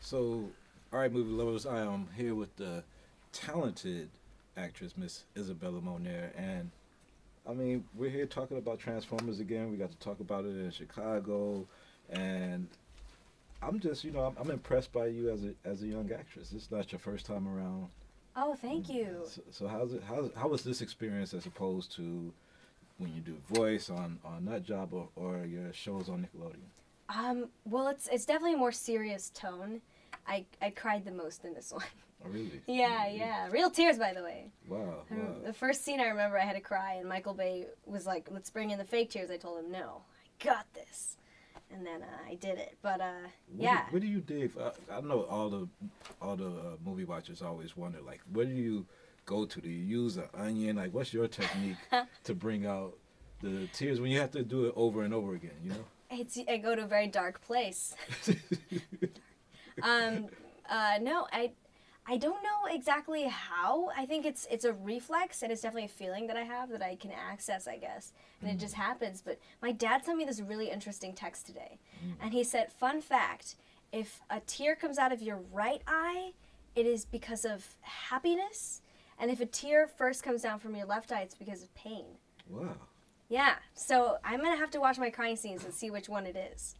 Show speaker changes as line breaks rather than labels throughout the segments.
So, all right, movie lovers, I am here with the talented actress, Miss Isabella Moner, and I mean, we're here talking about Transformers again. We got to talk about it in Chicago, and I'm just, I'm impressed by you as a young actress. It's not your first time around.
Oh, thank you.
So how's it? How was this experience as opposed to when you do voice on Nut Job or your shows on Nickelodeon?
Well, it's definitely a more serious tone. I cried the most in this one.
Oh, really?
Yeah, yeah. Real tears, by the way.
Wow, wow.
The first scene I remember, I had to cry, and Michael Bay was like, "Let's bring in the fake tears." I told him, "No, I got this," and then I did it. But yeah.
Where do you dig? I know all the movie watchers always wonder, like, where do you go to? Do you use an onion? Like, what's your technique to bring out the tears when you have to do it over and over again? You know?
I go to a very dark place. No, I don't know exactly how. I think it's a reflex, and it's definitely a feeling that I have that I can access, I guess. And it just happens. But my dad sent me this really interesting text today. And he said, "Fun fact, if a tear comes out of your right eye, it is because of happiness. And if a tear first comes down from your left eye, it's because of pain."
Wow.
Yeah, so I'm going to have to watch my crying scenes and see which one it is.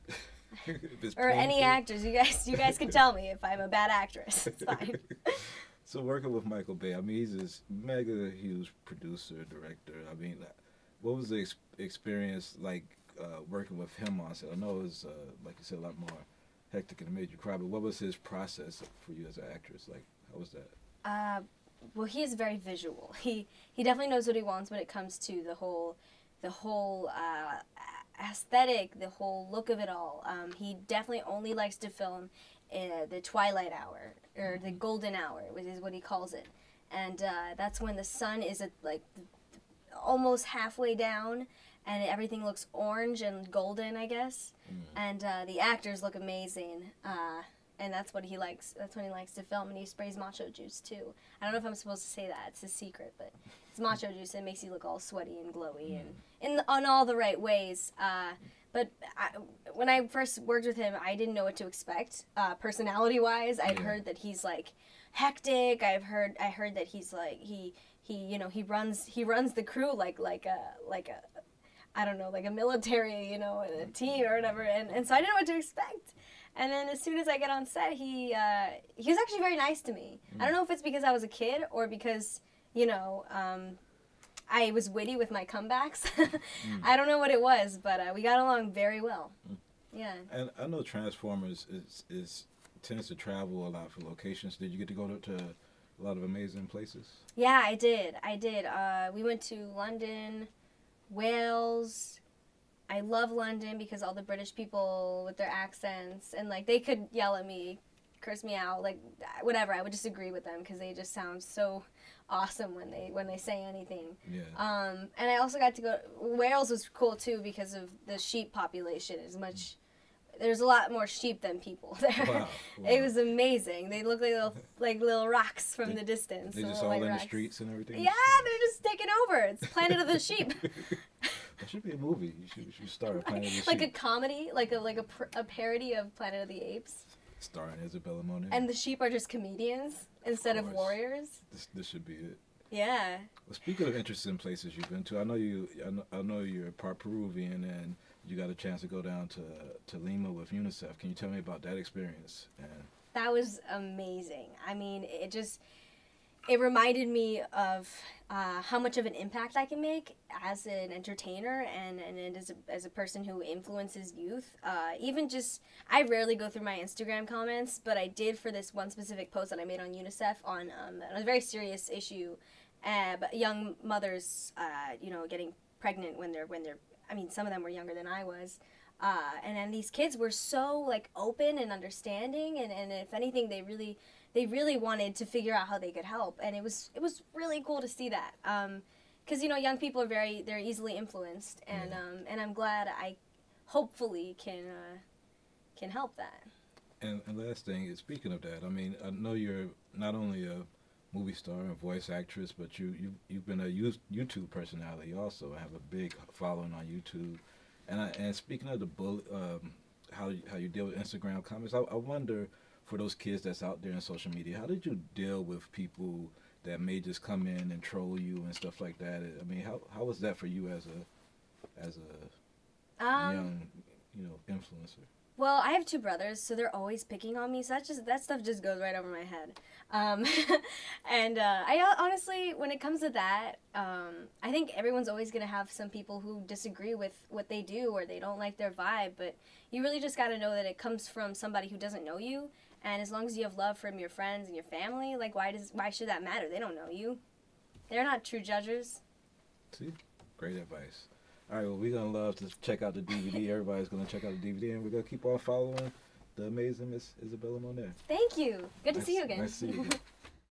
If it's
Or any
painful.
actors, you guys can tell me if I'm a bad actress. It's fine.
So working with Michael Bay, I mean, he's this mega huge producer, director. I mean, what was the experience like working with him on set? I know it was, like you said, a lot more hectic and it made you cry, but what was his process for you as an actress? Like, how was that?
Well, he is very visual. He definitely knows what he wants when it comes to the whole aesthetic, the whole look of it all. He definitely only likes to film the twilight hour, or the golden hour, which is what he calls it. And that's when the sun is at almost halfway down, and everything looks orange and golden, I guess. And the actors look amazing. And that's what he likes. That's when he likes to film, and he sprays macho juice too. I don't know if I'm supposed to say that. It's a secret, but it's macho juice, and it makes you look all sweaty and glowy, and on all the right ways. But when I first worked with him, I didn't know what to expect. Personality-wise, I've heard that he's like hectic. I heard that he's like he runs the crew like a I don't know, like a military, a team or whatever. And so I didn't know what to expect. And then as soon as I get on set, he was actually very nice to me. I don't know if it's because I was a kid or because, I was witty with my comebacks. I don't know what it was, but we got along very well. Yeah.
And I know Transformers is tends to travel a lot for locations. Did you get to go to a lot of amazing places?
Yeah, I did. We went to London, Wales. I love London because all the British people with their accents, and like they could yell at me, curse me out, like whatever. I would just agree with them because they just sound so awesome when they say anything.
Yeah.
And I also got to go. Wales was cool too because of the sheep population. There's a lot more sheep than people there.
Wow.
It was amazing. They look like little rocks from the distance.
They just
little
all
white
in the
rocks.
streets and everything?
Yeah, they're just taking over. It's Planet of the Sheep.
That should be a movie. You should start a Planet of the
Like
Sheep.
a comedy, like a parody of Planet of the Apes.
Starring Isabella Moner.
And the sheep are just comedians instead of
course.
warriors.
This should be it.
Yeah.
Well, speaking of interesting places you've been to, I know you're part Peruvian, and you got a chance to go down to Lima with UNICEF. Can you tell me about that experience? And
That was amazing. I mean, it reminded me of how much of an impact I can make as an entertainer and as a person who influences youth. Even just, I rarely go through my Instagram comments, but I did for this one specific post that I made on UNICEF on a very serious issue, but young mothers, getting pregnant when they're. I mean, some of them were younger than I was. And then these kids were so like open and understanding, and if anything, they really wanted to figure out how they could help, and it was really cool to see that, because young people are they're easily influenced, and I'm glad I hopefully can help that.
And last thing is, speaking of that, I mean, I know you're not only a movie star and voice actress, but you've been a YouTube personality also. I have a big following on YouTube, and speaking of the how you deal with Instagram comments, I wonder for those kids that's out there in social media, how did you deal with people that may just come in and troll you and stuff like that? I mean, how was that for you as a young, influencer?
Well, I have two brothers, so they're always picking on me. So that stuff just goes right over my head. And I honestly, when it comes to that, I think everyone's always gonna have some people who disagree with what they do or they don't like their vibe. But you really just gotta know that it comes from somebody who doesn't know you. And as long as you have love from your friends and your family, like why should that matter? They don't know you. They're not true judges.
See, great advice. All right, well, we're going to love to check out the DVD. Everybody's going to check out the DVD, and we're going to keep on following the amazing Miss Isabela Moner.
Thank you. Good to see you again.
Nice to see you again.